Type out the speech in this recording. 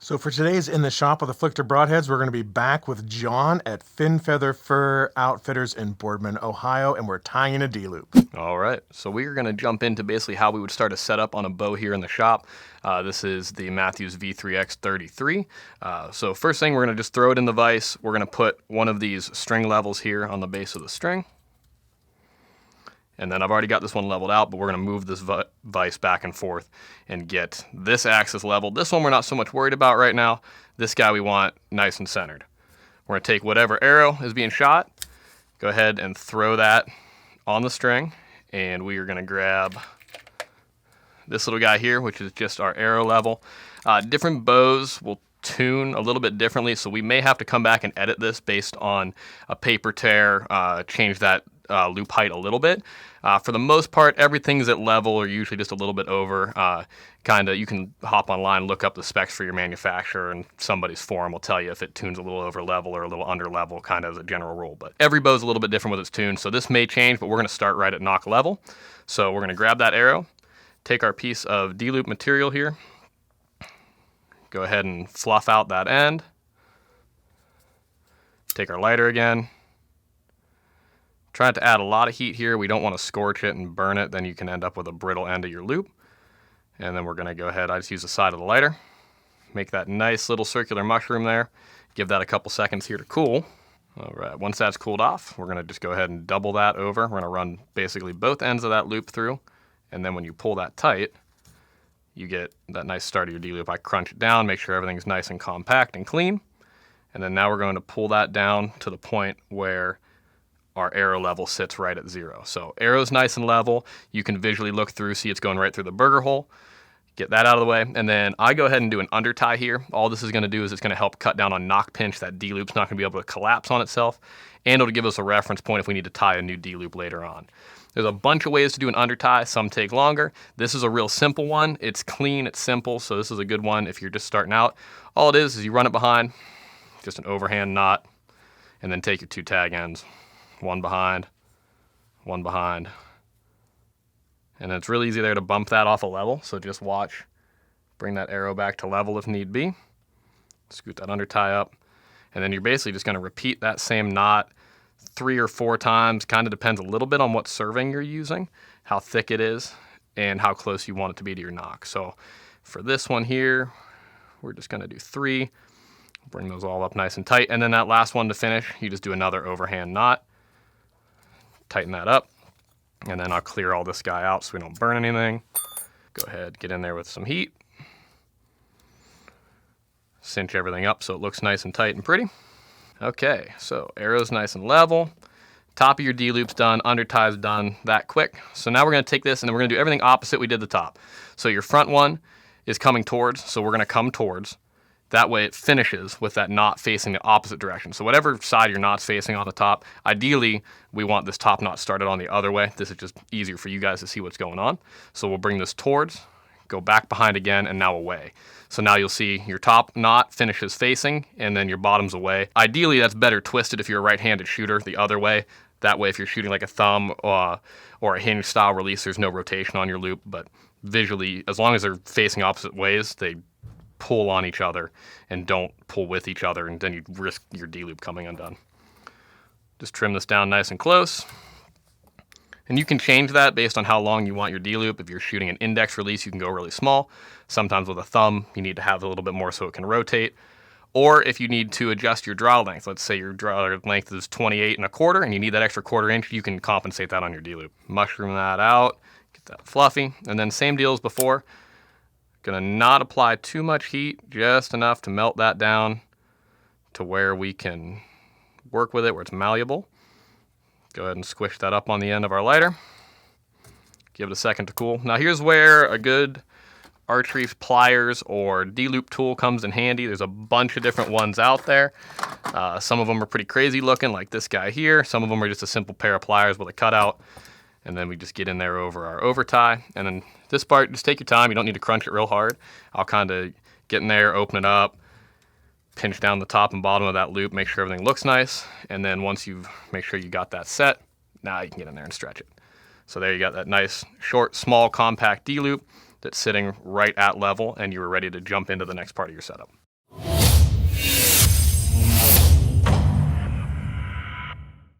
So for today's In the Shop with Afflictor Broadheads, we're going to be back with John at Fin Feather Fur Outfitters in Boardman, Ohio, and we're tying in a D-loop. All right, so we're going to jump into basically how we would start a setup on a bow here in the shop. This is the Matthews V3X33. So first thing, we're going to just throw it in the vise. We're going to put one of these string levels here on the base of the string. And then I've already got this one leveled out, but we're going to move this vise back and forth and get this axis leveled. This one we're not so much worried about right now. This guy we want nice and centered. We're going to take whatever arrow is being shot, go ahead and throw that on the string, and we are going to grab this little guy here, which is just our arrow level. Different bows will tune a little bit differently, so we may have to come back and edit this based on a paper tear, change that loop height a little bit. For the most part, everything's at level or usually just a little bit over. You can hop online, look up the specs for your manufacturer, and somebody's forum will tell you if it tunes a little over level or a little under level, kind of as a general rule. But every bow's a little bit different with its tune, so this may change, but we're going to start right at knock level. So we're going to grab that arrow, take our piece of D-loop material here, go ahead and fluff out that end, take our lighter again. Try not to add a lot of heat here. We don't want to scorch it and burn it. Then you can end up with a brittle end of your loop. And then we're going to go ahead. I just use the side of the lighter. Make that nice little circular mushroom there. Give that a couple seconds here to cool. All right, once that's cooled off, we're going to just go ahead and double that over. We're going to run basically both ends of that loop through. And then when you pull that tight, you get that nice start of your D-loop. I crunch it down, make sure everything's nice and compact and clean. And then now we're going to pull that down to the point where our arrow level sits right at 0. So arrow's nice and level. You can visually look through, see it's going right through the burger hole. Get that out of the way. And then I go ahead and do an under tie here. All this is going to do is it's going to help cut down on knock pinch. That D-loop's not going to be able to collapse on itself. And it'll give us a reference point if we need to tie a new D-loop later on. There's a bunch of ways to do an under tie. Some take longer. This is a real simple one. It's clean, it's simple, so this is a good one if you're just starting out. All it is you run it behind, just an overhand knot, and then take your 2 tag ends. One behind, and then it's really easy there to bump that off a level, so just watch. Bring that arrow back to level if need be. Scoot that under tie up, and then you're basically just going to repeat that same knot 3 or 4 times. Kind of depends a little bit on what serving you're using, how thick it is, and how close you want it to be to your knock. So for this one here, we're just going to do 3. Bring those all up nice and tight, and then that last one to finish, you just do another overhand knot. Tighten that up, and then I'll clear all this guy out so we don't burn anything. Go ahead, get in there with some heat. Cinch everything up so it looks nice and tight and pretty. Okay, so arrow's nice and level. Top of your D-loop's done, under tie's done that quick. So now we're going to take this and then we're going to do everything opposite we did the top. So your front one is coming towards, so we're going to come towards. That way it finishes with that knot facing the opposite direction. So whatever side your knot's facing on the top, ideally we want this top knot started on the other way. This is just easier for you guys to see what's going on. So we'll bring this towards, go back behind again, and now away. So now you'll see your top knot finishes facing, and then your bottom's away. Ideally that's better twisted if you're a right-handed shooter the other way. That way if you're shooting like a thumb or a hinge style release, there's no rotation on your loop. But visually, as long as they're facing opposite ways, they pull on each other and don't pull with each other, and then you risk your D-loop coming undone. Just trim this down nice and close. And you can change that based on how long you want your D-loop. If you're shooting an index release, you can go really small. Sometimes with a thumb, you need to have a little bit more so it can rotate. Or if you need to adjust your draw length, let's say your draw length is 28 1/4 and you need that extra 1/4 inch, you can compensate that on your D-loop. Mushroom that out, get that fluffy, and then same deal as before. Gonna not apply too much heat, just enough to melt that down to where we can work with it, where it's malleable. Go ahead and squish that up on the end of our lighter. Give it a second to cool. Now here's where a good archery pliers or D-loop tool comes in handy. There's a bunch of different ones out there. Some of them are pretty crazy looking, like this guy here. Some of them are just a simple pair of pliers with a cutout. And then we just get in there over our over tie. And then this part, just take your time. You don't need to crunch it real hard. I'll kind of get in there, open it up, pinch down the top and bottom of that loop, make sure everything looks nice. And then once you make sure you got that set, now you can get in there and stretch it. So there you got that nice, short, small, compact D-loop that's sitting right at level, and you're ready to jump into the next part of your setup.